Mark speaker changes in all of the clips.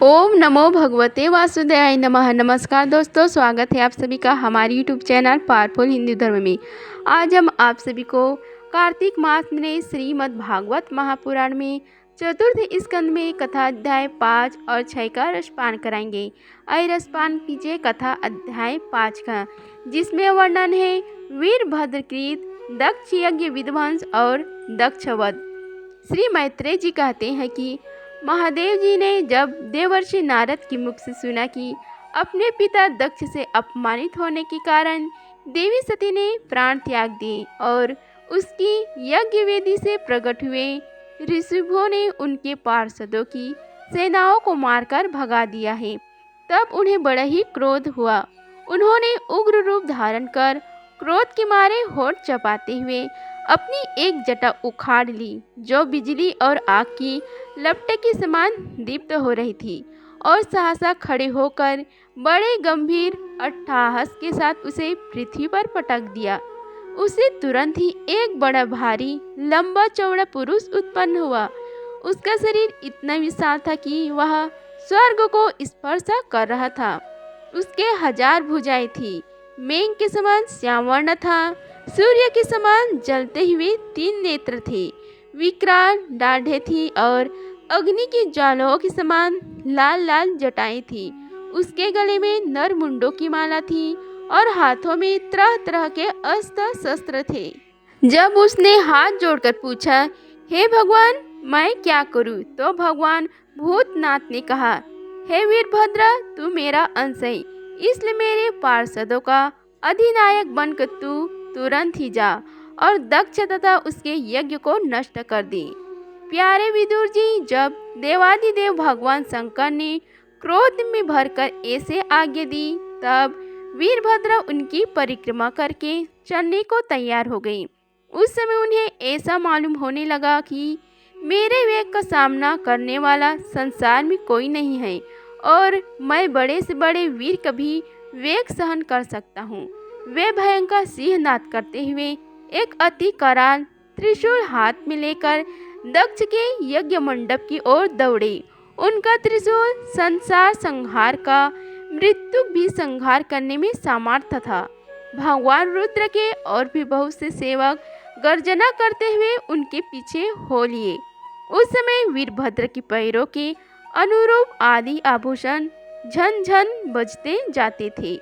Speaker 1: ओम नमो भगवते वासुदेवाय नमः। नमस्कार दोस्तों, स्वागत है आप सभी का हमारे यूट्यूब चैनल पावरफुल हिंदू धर्म में। आज हम आप सभी को कार्तिक मास में श्रीमद् भागवत महापुराण में चतुर्थ स्कंद में कथा अध्याय 5 और 6 का रसपान कराएंगे। आइए रसपान कीजिए कथा अध्याय 5 का, जिसमें वर्णन है वीरभद्रकृत दक्ष यज्ञ विध्वंस और दक्ष वध। श्री मैत्रेय जी कहते हैं कि महादेव जी ने जब देवर्षि नारद की मुख से सुना कि अपने पिता दक्ष से अपमानित होने के कारण देवी सती ने प्राण त्याग दिए और उसकी यज्ञ वेदी से प्रकट हुए ऋषिभों ने उनके पार्षदों की सेनाओं को मारकर भगा दिया है, तब उन्हें बड़ा ही क्रोध हुआ। उन्होंने उग्र रूप धारण कर क्रोध के मारे होठ चबाते हुए अपनी एक जटा उखाड़ ली, जो बिजली और आग की लपटे के समान दीप्त हो रही थी, और सहसा खड़े होकर बड़े गंभीर अट्टहास के साथ उसे पृथ्वी पर पटक दिया। उसे तुरंत ही एक बड़ा भारी लंबा चौड़ा पुरुष उत्पन्न हुआ। उसका शरीर इतना विशाल था कि वह स्वर्ग को स्पर्श कर रहा था। उसके 1000 भुजाएं थी, मेघ के समान श्यामवर्ण था, सूर्य के समान जलते हुए 3 नेत्र थे, विकराल डाढ़ें थी और अग्नि की ज्वालाओं के समान लाल लाल जटाएं थी। उसके गले में नर मुंडों की माला थी और हाथों में तरह तरह के अस्त्र शस्त्र थे। जब उसने हाथ जोड़कर पूछा, हे भगवान, मैं क्या करूं? तो भगवान भूतनाथ ने कहा, हे वीरभद्र, तू मेरा अंश है, इसलिए मेरे पार्षदों का अधिनायक बनकर तू तुरंत ही जा और दक्ष तथा उसके यज्ञ को नष्ट कर दे। प्यारे विदुर जी, जब देवादिदेव भगवान शंकर ने क्रोध में भरकर ऐसे आज्ञा दी, तब वीरभद्र उनकी परिक्रमा करके चलने को तैयार हो गए। उस समय उन्हें ऐसा मालूम होने लगा कि मेरे वेग का सामना करने वाला संसार में कोई नहीं है और मैं बड़े से बड़े वीर कभी वेग सहन कर सकता हूँ। वे भयंकर सिंहनाद करते हुए एक अति कराल त्रिशूल हाथ में लेकर दक्ष के यज्ञ मंडप की ओर दौड़े। उनका त्रिशूल संसार संहार का मृत्यु भी संहार करने में सामर्थ्य था। भगवान रुद्र के और भी बहुत से सेवक गर्जना करते हुए उनके पीछे हो लिए। उस समय वीरभद्र के पैरों के अनुरूप आदि आभूषण झन झन बजते जाते थे।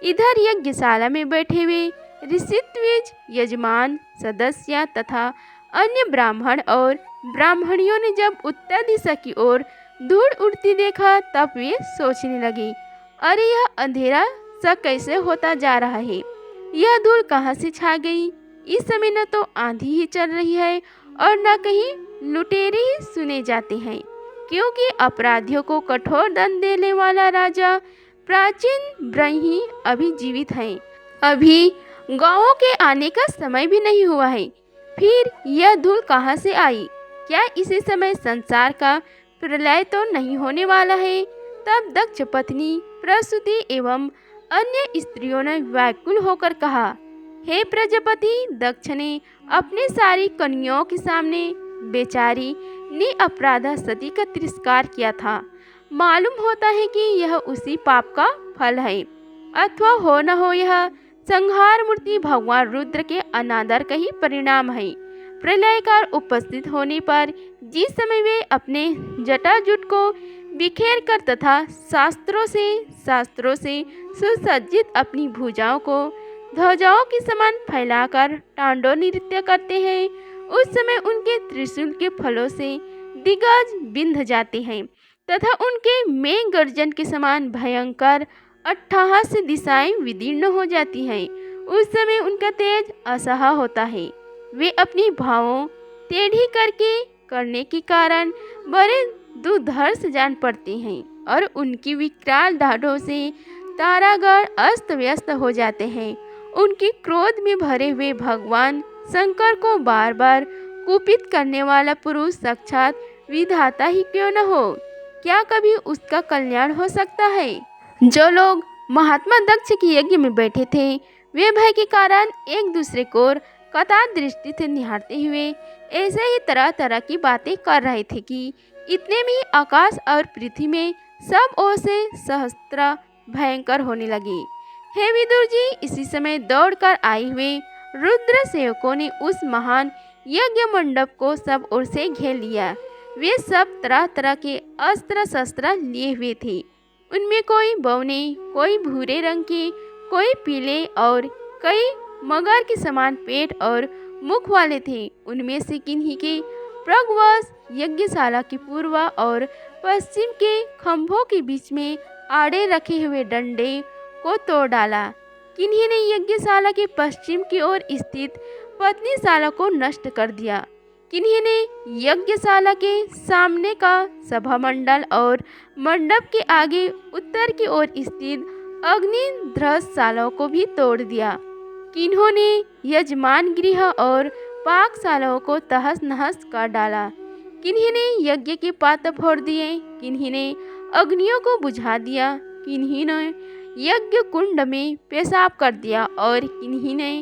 Speaker 1: इधर यज्ञशाला में बैठे हुए ऋषिद्विज, यजमान, सदस्य तथा अन्य ब्राह्मण और ब्राह्मणियों ने जब उत्तर दिशा की ओर धूल उड़ती देखा, तब वे सोचने लगे, अरे यह अंधेरा सा कैसे होता जा रहा है? यह धूल कहाँ से छा गई? इस समय न तो आंधी ही चल रही है और न कहीं लुटेरे ही सुने जाते हैं, क्योंकि अपराधियों को कठोर दंड देने वाला राजा प्राचीन ब्रह्मी अभी जीवित है। अभी गांवों के आने का समय भी नहीं हुआ है। फिर यह धूल कहाँ से आई? क्या इसी समय संसार का प्रलय तो नहीं होने वाला है? तब दक्ष पत्नी प्रसूति एवं अन्य स्त्रियों ने व्याकुल होकर कहा, हे प्रजापति, दक्ष ने अपने सारी कन्याओं के सामने बेचारी निअपराधा सती का तिरस्कार किया था। मालूम होता है कि यह उसी पाप का फल है, अथवा हो न हो यह संहार मूर्ति भगवान रुद्र के अनादर का ही परिणाम है। प्रलयकाल उपस्थित होने पर जिस समय वे अपने जटाजुट को बिखेर कर तथा शास्त्रों से सुसज्जित अपनी भुजाओं को ध्वजाओं के समान फैलाकर तांडव नृत्य करते हैं, उस समय उनके त्रिशूल के फलों से दिग्गज बिंध जाते हैं तथा उनके मेघ गर्जन के समान भयंकर अट्टहास से दिशाएं विदीर्ण हो जाती हैं। उस समय उनका तेज असह्य होता है। वे अपनी भावों टेढ़ी करने के कारण बड़े दुर्धर्ष जान पड़ते हैं और उनकी विकराल दाढ़ों से तारागढ़ अस्त व्यस्त हो जाते हैं। उनके क्रोध में भरे हुए भगवान शंकर को बार बार कुपित करने वाला पुरुष साक्षात विधाता ही क्यों न हो, क्या कभी उसका कल्याण हो सकता है? जो लोग महात्मा दक्ष के यज्ञ में बैठे थे, वे भय के कारण एक दूसरे को कटार दृष्टि से निहारते हुए ऐसे ही तरह तरह की बातें कर रहे थे कि इतने में आकाश और पृथ्वी में सब ओर से सहस्त्र भयंकर होने लगी। हे विदुर जी, इसी समय दौड़कर आए हुए रुद्र सेवकों ने उस महान यज्ञ मंडप को सब ओर से घेर लिया। वे सब तरह तरह के अस्त्र शस्त्र लिए हुए थे। उनमें कोई बौने, कोई भूरे रंग के, कोई पीले और कई मगर के समान पेट और मुख वाले थे। उनमें से किन्हीं के प्रगवश यज्ञशाला के पूर्व और पश्चिम के खंभों के बीच में आड़े रखे हुए डंडे को तोड़ डाला। किन्हीं ने यज्ञशाला के पश्चिम की ओर स्थित पत्नीशाला को नष्ट कर दिया। किन्हीं ने यज्ञशाला के सामने का सभा मंडल और मंडप के आगे उत्तर की ओर स्थित अग्निध्रशालाओं को भी तोड़ दिया। किन्होंने यजमान गृह और पाकशालाओं को तहस नहस कर डाला। किन्हीं ने यज्ञ के पात्र फोड़ दिए, किन्हीं ने अग्नियों को बुझा दिया, किन्हीं ने यज्ञ कुंड में पेशाब कर दिया और किन्हीं ने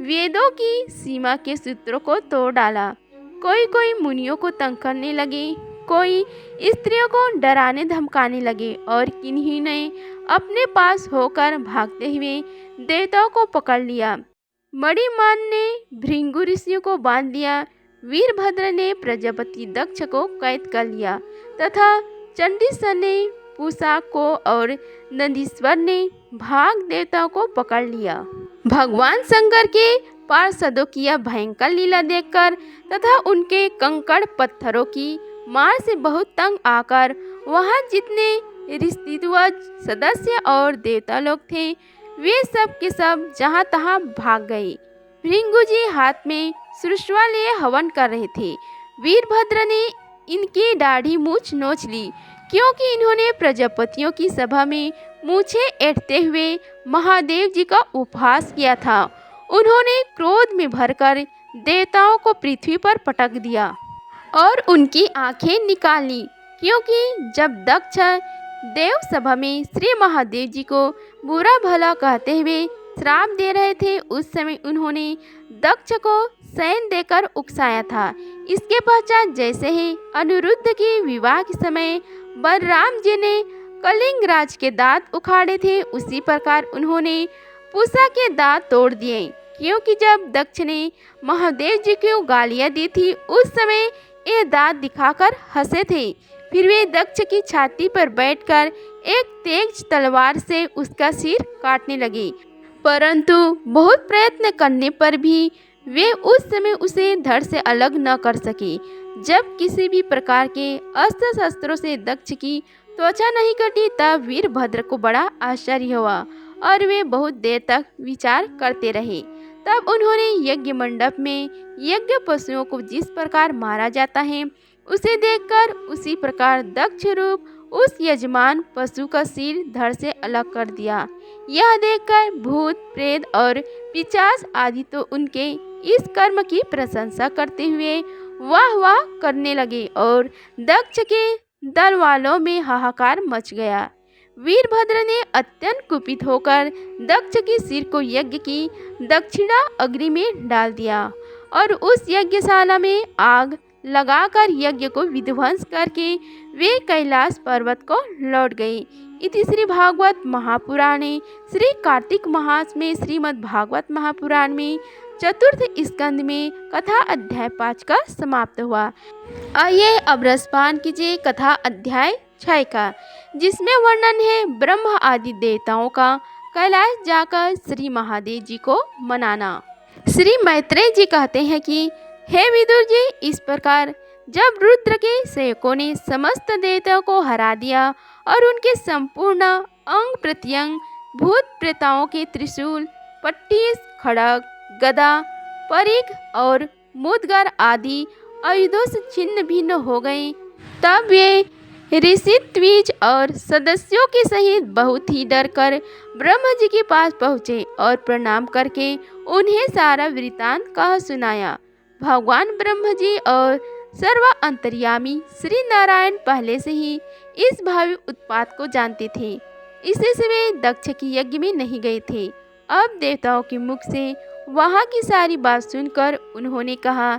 Speaker 1: वेदों की सीमा के सूत्रों को तोड़ डाला। कोई कोई मुनियों को तंग करने लगे, कोई स्त्रियों को डराने धमकाने लगे और किन्हीं ने अपने पास होकर भागते हुए देवताओं को पकड़ लिया। मणिमान ने भृंगु ऋषियों को बांध लिया। वीरभद्र ने प्रजापति दक्ष को कैद कर लिया तथा चंडीसर ने पूषा को और नंदीश्वर ने भाग देवताओं को पकड़ लिया। भगवान शंकर के पार्षदों की यह भयंकर लीला देखकर तथा उनके कंकड़ पत्थरों की मार से बहुत तंग आकर वहां जितने ऋषिध्वज सदस्य और देवता लोग थे वे सब के सब जहां तहां भाग गए। भृंगु जी हाथ में सुरसवा लिए हवन कर रहे थे। वीरभद्र ने इनकी दाढ़ी मूछ नोच ली, क्योंकि इन्होंने प्रजापतियों की सभा में मूछें ऐंठते हुए महादेव जी का उपहास किया था। उन्होंने क्रोध में भरकर देवताओं को पृथ्वी पर पटक दिया और उनकी आंखें निकाल ली, क्योंकि जब दक्ष देव सभा में श्री महादेव जी को बुरा भला कहते हुए श्राप दे रहे थे, उस समय उन्होंने दक्ष को शयन देकर उकसाया था। इसके पश्चात जैसे ही अनिरुद्ध के विवाह के समय बलराम जी ने कलिंग राज के दांत उखाड़े थे, उसी प्रकार उन्होंने पूषा के दांत तोड़ दिए, क्योंकि जब दक्ष ने महादेव जी को गालियां दी थी उस समय ये दांत दिखाकर हंसे थे। फिर वे दक्ष की छाती पर बैठकर एक तेज तलवार से उसका सिर काटने लगे, परंतु बहुत प्रयत्न करने पर भी वे उस समय उसे धड़ से अलग न कर सके। जब किसी भी प्रकार के अस्त्र शस्त्रों से दक्ष की त्वचा नहीं कटी तब वीरभद्र को बड़ा आश्चर्य हुआ और वे बहुत देर तक विचार करते रहे। तब उन्होंने यज्ञ मंडप में यज्ञ पशुओं को जिस प्रकार मारा जाता है उसे देखकर उसी प्रकार दक्ष रूप उस यजमान पशु का सिर धड़ से अलग कर दिया। यह देखकर भूत प्रेत और पिशाच आदि तो उनके इस कर्म की प्रशंसा करते हुए वाह वाह करने लगे और दक्ष के दल वालों में हाहाकार मच गया। वीरभद्र ने अत्यंत कुपित होकर दक्ष के सिर को यज्ञ की दक्षिणा अग्नि में डाल दिया और उस यज्ञशाला में आग लगाकर यज्ञ को विध्वंस करके वे कैलाश पर्वत को लौट गए। इति श्री भागवत महापुराणे श्री कार्तिक मास में श्रीमद् भागवत महापुराण में चतुर्थ स्कंद में कथा अध्याय 5 का समाप्त हुआ। आइए अब रसपान कीजिए कथा अध्याय 6 का, जिसमें वर्णन है ब्रह्मा आदि देवताओं का कैलाश जाकर श्री महादेव जी को मनाना। श्री मैत्रेय जी कहते हैं कि हे विदुर जी, इस प्रकार जब रुद्र के सेवकों ने समस्त देवताओं को हरा दिया और उनके संपूर्ण अंग प्रत्यंग भूत प्रेताओं के त्रिशूल, पट्टिस, खड़ग, गदा, परिघ और मुदगर आदि आयुधों से छिन्न भिन्न हो गए, तब वे ऋषि द्विज और सदस्यों के सहित बहुत ही डर कर ब्रह्मा जी के पास पहुँचे और प्रणाम करके उन्हें सारा वृतांत कह सुनाया। भगवान ब्रह्मा जी और सर्व अंतर्यामी श्री नारायण पहले से ही इस भावी उत्पात को जानते थे, इसी से वे दक्ष के यज्ञ में नहीं गए थे। अब देवताओं के मुख से वहाँ की सारी बात सुनकर उन्होंने कहा,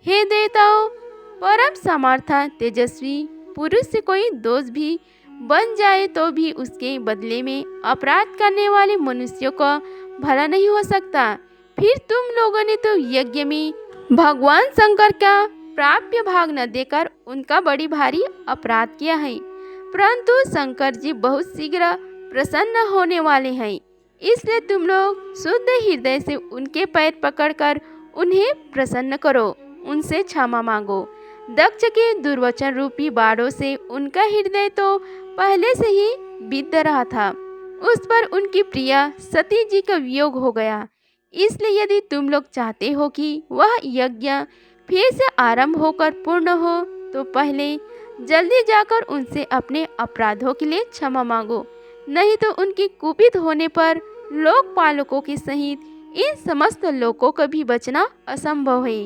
Speaker 1: हे देवताओं, परम समर्थ तेजस्वी पुरुष से कोई दोष भी बन जाए तो भी उसके बदले में अपराध करने वाले मनुष्यों का भला नहीं हो सकता। फिर तुम लोगों ने तो यज्ञ में भगवान शंकर का प्राप्य भाग न देकर उनका बड़ी भारी अपराध किया है। परंतु शंकर जी बहुत शीघ्र प्रसन्न होने वाले हैं, इसलिए तुम लोग शुद्ध हृदय से उनके पैर पकड़कर उन्हें प्रसन्न करो, उनसे क्षमा मांगो। दक्ष के दुर्वचन रूपी बाड़ों से उनका हृदय तो पहले से ही बिद्ध रहा था। उस पर उनकी प्रिया सती जी का वियोग हो गया। इसलिए यदि तुम लोग चाहते हो कि वह यज्ञ फिर से आरंभ होकर पूर्ण हो तो पहले जल्दी जाकर उनसे अपने अपराधों के लिए क्षमा मांगो, नहीं तो उनकी कुपित होने पर लोकपालकों के सहित इन समस्त लोगों को भी बचना असंभव है।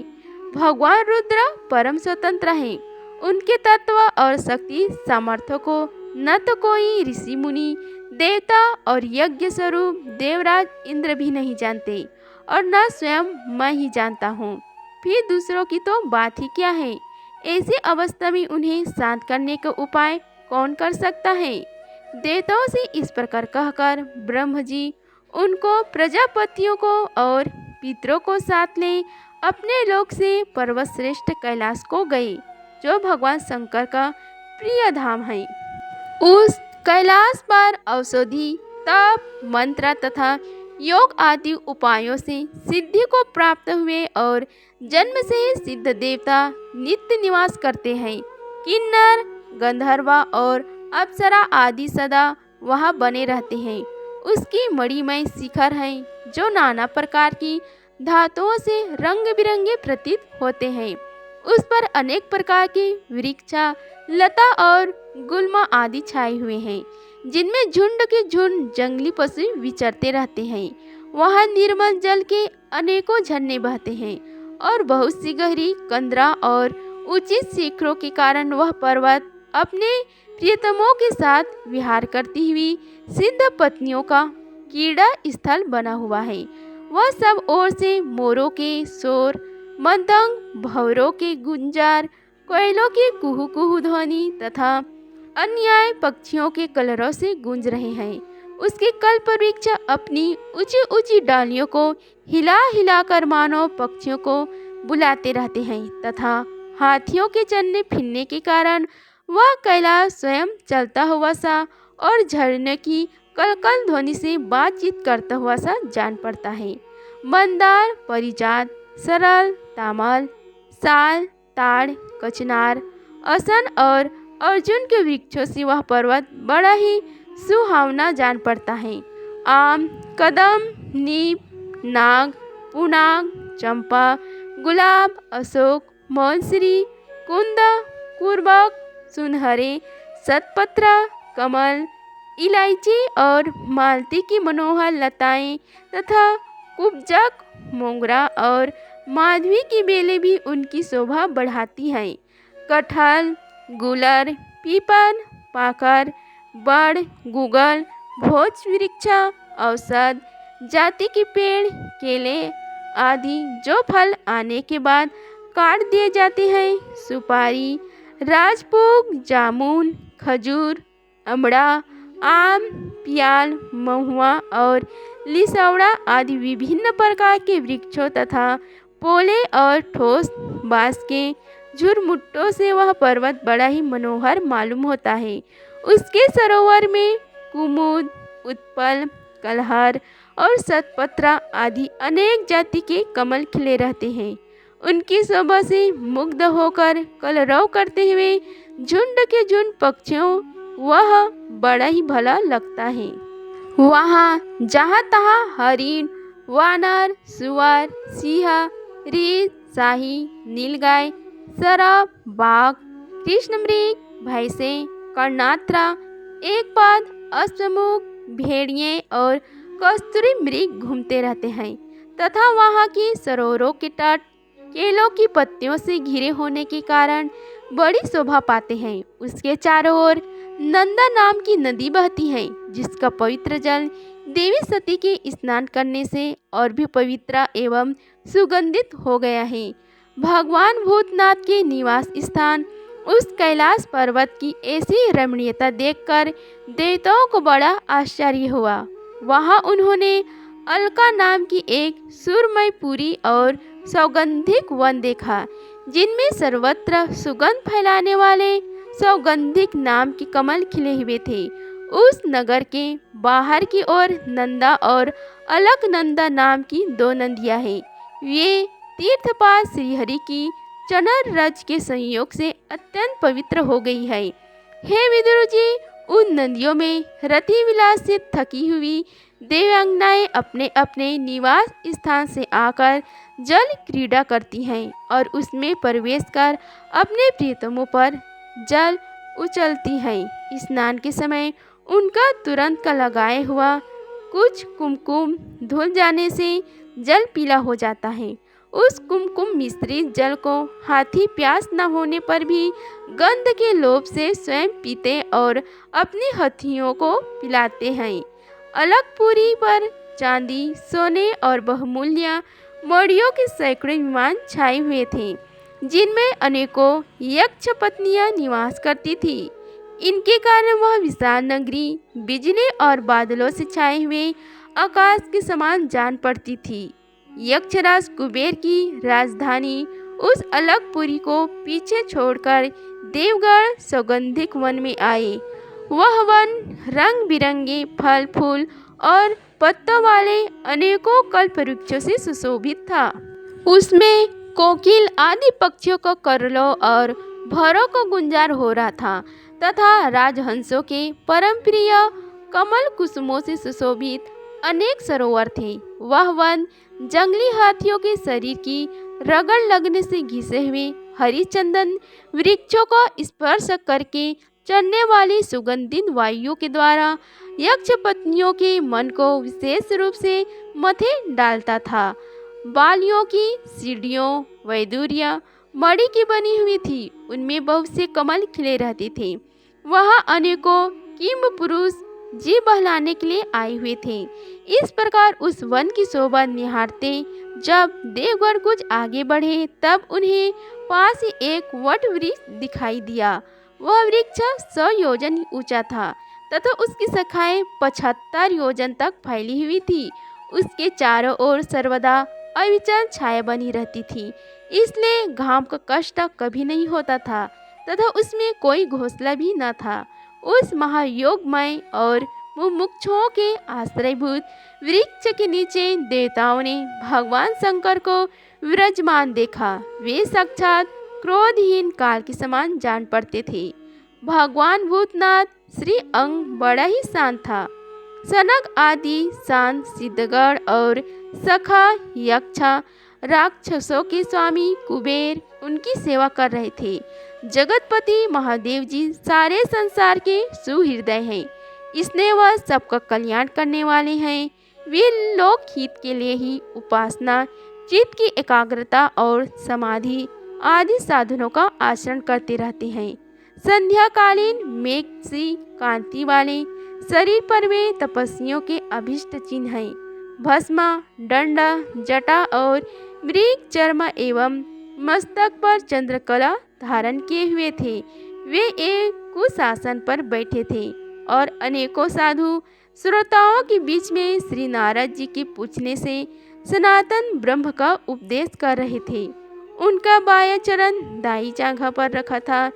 Speaker 1: भगवान रुद्र परम स्वतंत्र हैं, उनके तत्व और शक्ति सामर्थ्य को न तो कोई ऋषि मुनि देवता और यज्ञ स्वरूप देवराज इंद्र भी नहीं जानते और न स्वयं मैं ही जानता हूँ, फिर दूसरों की तो बात ही क्या है। ऐसी अवस्था में उन्हें शांत करने का उपाय कौन कर सकता है। देवताओं से इस प्रकार कहकर ब्रह्म जी उनको, प्रजापतियों को और पितरों को साथ ले अपने लोक से पर्वत श्रेष्ठ कैलाश को गए, जो भगवान शंकर का प्रिय धाम है। उस कैलाश पर औषधि, तप, मंत्र तथा योग आदि उपायों से सिद्धि को प्राप्त हुए और जन्म से ही सिद्ध देवता नित्य निवास करते हैं। किन्नर, गंधर्व और अप्सरा आदि सदा वहाँ बने रहते हैं। उसकी मणिमय शिखर हैं जो नाना प्रकार की धातुओं से रंग बिरंगे प्रतीत होते हैं। उस पर अनेक प्रकार के वृक्षा, लता और गुल्म आदि छाए हुए हैं, जिनमें झुंड के झुंड जंगली पशु विचरते रहते हैं। वहाँ निर्मल जल के अनेकों झरने बहते हैं और बहुत सी गहरी कंदरा और उचित शिखरों के कारण वह पर्वत अपने प्रियतमों के साथ विहार करती हुई सिद्ध पत्नियों का क्रीड़ा स्थल बना हुआ है। वह सब ओर से मोरों के शोर, मदंग, भंवरों के गुंजार, कोयलों की कुहू कुहू ध्वनि तथा अन्य पक्षियों के कलरव से गूंज रहे हैं। उसके कल्प वृक्ष अपनी ऊंची ऊंची डालियों को हिला हिलाकर मानव पक्षियों को बुलाते रहते हैं तथा हाथियों के चलने फिरने के कारण वह कैलाश स्वयं चलता हुआ सा और झरने की कलकल ध्वनि से बातचीत करता हुआ सा जान पड़ता है। मंदार, परिजात, सरल, तामल, साल, ताड़, कचनार, असन और अर्जुन के वृक्षों से वह पर्वत बड़ा ही सुहावना जान पड़ता है। आम, कदम, नीम, नाग, पुनाग, चंपा, गुलाब, अशोक, मौनश्री, कुंद, कुर्बक, सुनहरे, सतपत्रा, कमल, इलायची और मालती की मनोहर लताएं तथा कुब्जक, मोगरा और माधवी की बेलें भी उनकी शोभा बढ़ाती हैं। कटहल, गुलर, पीपल, पाकर, बड़, गुगल, भोज वृक्षा, औषध जाति के पेड़, केले आदि जो फल आने के बाद काट दिए जाते हैं, सुपारी, राजभोग, जामुन, खजूर, अमड़ा, आम, पियाल, महुआ और लिसौड़ा आदि विभिन्न प्रकार के वृक्षों तथा पोले और ठोस बांस के झुरमुट्टों से वह पर्वत बड़ा ही मनोहर मालूम होता है। उसके सरोवर में कुमुद, उत्पल, कलहर और सतपत्रा आदि अनेक जाति के कमल खिले रहते हैं। उनकी शोभा से मुग्ध होकर कलरव करते हुए झुंड के झुंड पक्षियों वह बड़ा ही भला लगता है। वहाँ जहाँ तहाँ हरिण, वानर, सुअर, सिंह, रीछ, शाही, नीलगाय, सरप, बाघ, कृष्णमृग, भैंसे, कर्णात्रा, एक पाद, अश्वमुख, भेड़िए और कस्तूरी मृग घूमते रहते हैं तथा वहाँ की सरोवरों के तट केलों की पत्तियों से घिरे होने के कारण बड़ी शोभा पाते हैं। उसके चारों ओर नंदा नाम की नदी बहती है, जिसका पवित्र जल देवी सती के स्नान करने से और भी पवित्र एवं सुगंधित हो गया है। भगवान भूतनाथ के निवास स्थान उस कैलाश पर्वत की ऐसी रमणीयता देखकर देवताओं को बड़ा आश्चर्य हुआ। वहां उन्होंने अलका नाम की एक सुरमई पुरी और सौगंधिक वन देखा, जिनमें सर्वत्र सुगंध फैलाने वाले सौगंधिक नाम के कमल खिले हुए थे। उस नगर के बाहर की ओर नंदा और अलकनंदा नाम की दो नदियां हैं। ये तीर्थपाल श्रीहरि की चनर रज के संयोग से अत्यंत पवित्र हो गई है। हे विदुर जी, उन नदियों में रति विलास से थकी हुई देवांगनाएं अपने अपने निवास स्थान से आकर जल क्रीड़ा करती हैं और उसमें प्रवेश कर अपने प्रियतमों पर जल उछलती हैं। स्नान के समय उनका तुरंत का लगाए हुआ कुछ कुमकुम धुल जाने से जल पीला हो जाता है। उस कुमकुम मिश्रित जल को हाथी प्यास न होने पर भी गंध के लोभ से स्वयं पीते और अपनी हथियों को पिलाते हैं। अलकपुरी पर चांदी, सोने और बहुमूल्य मणियों के सैकड़ों विमान छाए हुए थे, जिनमें अनेकों यक्ष पत्नियां निवास करती थी। इनके कारण वह विशाल नगरी बिजली और बादलों से छाए हुए आकाश के समान जान पड़ती थी। यक्षराज कुबेर की राजधानी उस अलकपुरी को पीछे छोड़कर देवगढ़ सौगंधिक वन में आए। वह वन रंग बिरंगे फल फूल और पत्तों वाले अनेकों कल्प वृक्षों से सुशोभित था। उसमें कोकिल आदि पक्षियों का कलरव और भौरों का गुंजार हो रहा था तथा राजहंसों के परम प्रिय कमल कुसुमों से सुशोभित अनेक सरोवर थे। वह वन जंगली हाथियों के शरीर की रगड़ लगने से घिसे हुए हरी चंदन वृक्षों को स्पर्श करके चढ़ने वाली सुगंधित वायुओं के द्वारा यक्ष पत्नियों के मन को विशेष रूप से मथे डालता था। बालियों की सीढ़ियों वैदूर्य मणि की बनी हुई थी, उनमें बहुत से कमल खिले रहते थे। वहाँ अनेकों किंब पुरुष जी बहलाने के लिए आए हुए थे। इस प्रकार उस वन की शोभा निहारते जब देवगढ़ कुछ आगे बढ़े तब उन्हें पास ही एक वट वृक्ष दिखाई दिया। वह वृक्ष 100 योजन ऊंचा था तथा उसकी शाखाएं 75 योजन तक फैली हुई थी। उसके चारों ओर सर्वदा अविचल छाया बनी रहती थी, इसलिए घाम का कष्ट कभी नहीं होता था तथा उसमें कोई घोंसला भी न था। उस महायोगमय और मुमुक्षुओं के आश्रयभूत वृक्ष के नीचे देवताओं ने भगवान शंकर को विराजमान देखा। वे साक्षात क्रोधहीन काल के समान जान पड़ते थे। भगवान भूतनाथ श्री अंग बड़ा ही शांत था। सनक आदि शांत सिद्धगढ़ और सखा यक्षा राक्षसों के स्वामी कुबेर उनकी सेवा कर रहे थे। जगतपति महादेव जी सारे संसार के सुहृदय हैं, इसलिए वह सबका कल्याण करने वाले हैं। वे लोक हित के लिए ही उपासना, चित्त की एकाग्रता और समाधि आदि साधनों का आचरण करते रहते हैं। संध्याकालीन मेघ सी कांति वाले शरीर पर वे तपस्वियों के अभिष्ट चिन्ह हैं। भस्म, दंड, जटा और मृग चर्म एवं मस्तक पर चंद्रकला धारण किए हुए थे। वे एक कुशासन पर बैठे थे और अनेकों साधु श्रोताओं के बीच में श्री नारद जी के पूछने से सनातन ब्रह्म का उपदेश कर रहे थे। उनका बायां चरण दाई जांघा पर रखा था।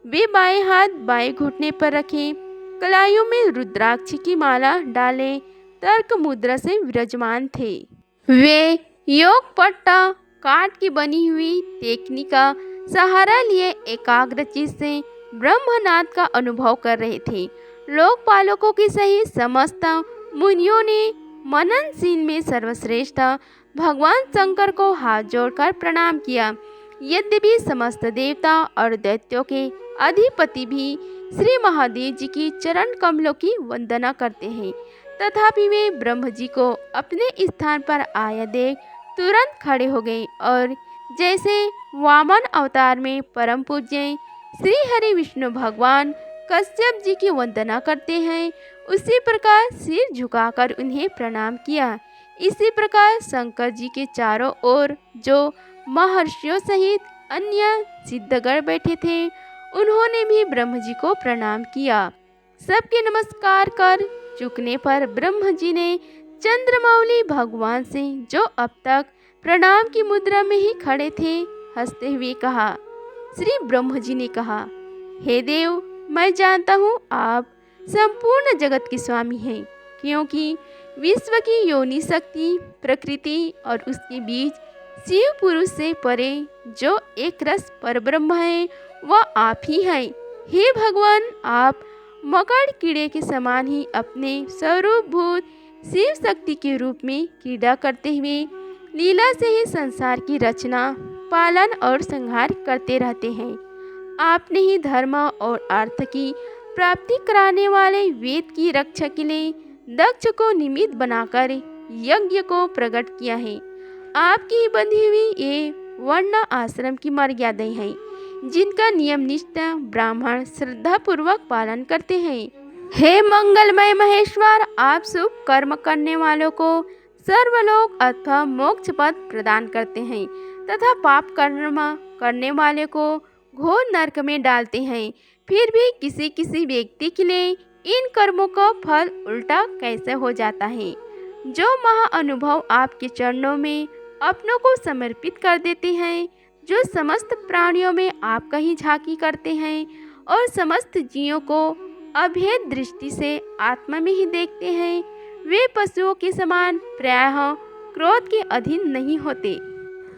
Speaker 1: वे बाएं हाथ बाएं घुटने पर रखे, कलाइयों में रुद्राक्ष की माला डाले तर्क मुद्रा से विराजमान थे। वे योग पट्टा काठ की बनी हुई टेकनी का सहारा लिए एकाग्र चित्त से ब्रह्मनाद का अनुभव कर रहे थे। लोकपालकों की सहित समस्त मुनियों ने मननशील में सर्वश्रेष्ठ भगवान शंकर को हाथ जोड़कर प्रणाम किया। यद्यपि समस्त देवता और दैत्यों के अधिपति भी श्री महादेव जी की चरण कमलों की वंदना करते हैं, तथापि वे ब्रह्म जी को अपने स्थान पर आया देख तुरंत खड़े हो गए और जैसे वामन अवतार में परम पूज्य श्री हरि विष्णु भगवान कश्यप जी की वंदना करते हैं, उसी प्रकार सिर झुकाकर उन्हें प्रणाम किया। इसी प्रकार शंकर जी के चारों ओर जो महर्षियों सहित अन्य सिद्धगण बैठे थे, उन्होंने भी ब्रह्म जी को प्रणाम किया। सबके नमस्कार कर झुकने पर ब्रह्म जी ने चंद्रमौली भगवान से, जो अब तक प्रणाम की मुद्रा में ही खड़े थे, हंसते हुए कहा। श्री ब्रह्म जी ने कहा, हे देव, मैं जानता हूँ आप संपूर्ण जगत के स्वामी हैं, क्योंकि विश्व की योनि शक्ति, प्रकृति और उसके बीच शिव पुरुष से परे जो एक रस परब्रह्म है, वह आप ही हैं। हे भगवान, आप मकड़ कीड़े के समान ही अपने स्वरूपभूत शिव शक्ति के रूप में क्रीड़ा करते हुए लीला से ही संसार की रचना, पालन और संहार करते रहते हैं। आपने ही धर्म और अर्थ की प्राप्ति कराने वाले वेद की रक्षा के लिए दक्ष को निमित्त बनाकर यज्ञ को प्रकट किया है। आपकी बंधी हुई ये वर्ण आश्रम की मर्यादाएं हैं, जिनका नियम निष्ठ ब्राह्मण श्रद्धा पूर्वक पालन करते हैं। हे मंगलमय महेश्वर, आप शुभ कर्म करने वालों को सर्वलोक अथवा मोक्ष पद प्रदान करते हैं तथा पाप कर्म करने वाले को घोर नरक में डालते हैं। फिर भी किसी किसी व्यक्ति के लिए इन कर्मों का फल उल्टा कैसे हो जाता है। जो महाअनुभव आपके चरणों में अपनों को समर्पित कर देते हैं, जो समस्त प्राणियों में आपका ही झांकी करते हैं और समस्त जीवों को अभेद दृष्टि से आत्मा में ही देखते हैं, वे पशुओं के समान प्रायः क्रोध के अधीन नहीं होते।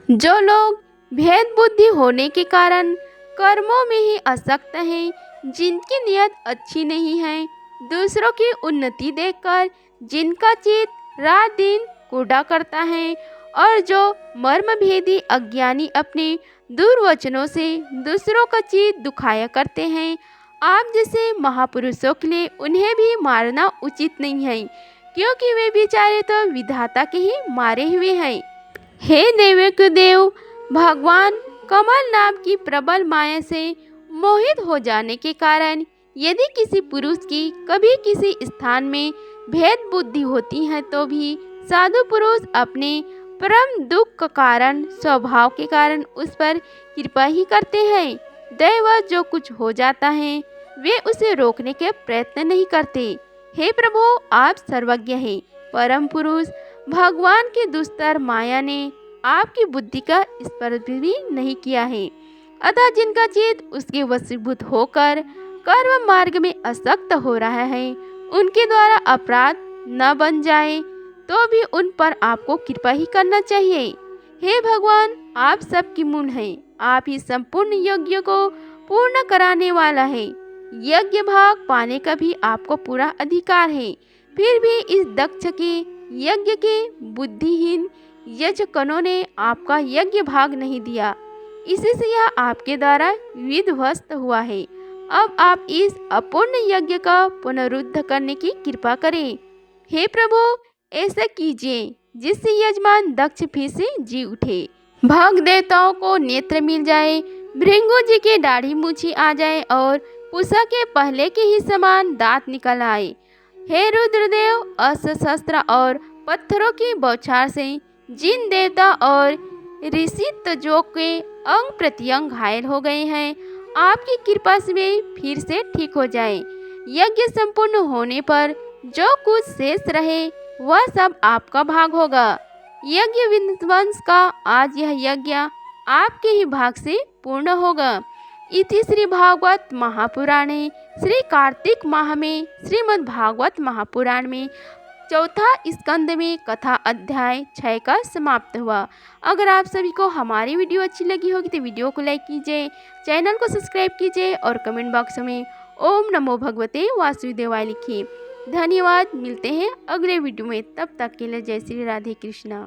Speaker 1: जो लोग भेद बुद्धि होने के कारण कर्मों में ही आसक्त हैं, जिनकी नियत अच्छी नहीं है, दूसरों की उन्नति देखकर जिनका चित्त रात दिन कूड़ा करता है, और जो मर्मभेदी अज्ञानी अपने दुर्वचनों से दूसरों का चित्त दुखाया करते हैं, आप जैसे महापुरुषों के लिए उन्हें भी मारना उचित नहीं है, क्योंकि वे बेचारे तो विधाता के ही मारे हुए हैं। हे देवक देव, भगवान कमल नाम की प्रबल माया से मोहित हो जाने के कारण यदि किसी पुरुष की कभी किसी स्थान में भेद बुद्धि होती है, तो भी साधु पुरुष अपने परम दुख का कारण स्वभाव के कारण उस पर कृपा ही करते हैं। दैवत जो कुछ हो जाता है, वे उसे रोकने के प्रयत्न नहीं करते। हे प्रभु, आप सर्वज्ञ हैं। परम पुरुष भगवान की दुस्तर माया ने आपकी बुद्धि का स्पर्श भी नहीं किया है, अतः जिनका चित्त उसके वशीभूत होकर कर्म मार्ग में आसक्त हो रहा है, उनके द्वारा अपराध न बन जाए तो भी उन पर आपको कृपा ही करना चाहिए। हे भगवान, आप सबकी मूल हैं। आप ही संपूर्ण यज्ञ को पूर्ण कराने वाला है। यज्ञ भाग पाने का भी आपको पूरा अधिकार है। फिर भी इस दक्ष के यज्ञ के बुद्धिहीन यजकनों ने आपका यज्ञ भाग नहीं दिया, इसी से यह आपके द्वारा विध्वस्त हुआ है। अब आप इस अपूर्ण यज्ञ का पुनरुद्ध करने की कृपा करें। हे प्रभु, ऐसा कीजिए जिससे यजमान दक्ष फिर से जी उठे, भग देवताओं को नेत्र मिल जाए, भृंगु जी की दाढ़ी मूछी आ जाए और पूषा के पहले के ही समान दांत निकल आए। हे रुद्रदेव, अस्त्र शस्त्र और पत्थरों की बौछार से जिन देवता और ऋषि तजों के अंग प्रत्यंग घायल हो गए हैं, आपकी कृपा से वे फिर से ठीक हो जाए। यज्ञ संपूर्ण होने पर जो कुछ शेष रहे वह सब आपका भाग होगा। यज्ञ विध्वंस का आज यह यज्ञ आपके ही भाग से पूर्ण होगा। इति श्री भागवत महापुराणे श्री कार्तिक माह में श्रीमद् भागवत महापुराण में चौथा स्कंद में कथा अध्याय 6 का समाप्त हुआ। अगर आप सभी को हमारी वीडियो अच्छी लगी होगी तो वीडियो को लाइक कीजिए, चैनल को सब्सक्राइब कीजिए और कमेंट बॉक्स में ओम नमो भगवते वासुदेवाय लिखिए। धन्यवाद। मिलते हैं अगले वीडियो में, तब तक के लिए जय श्री राधे कृष्णा।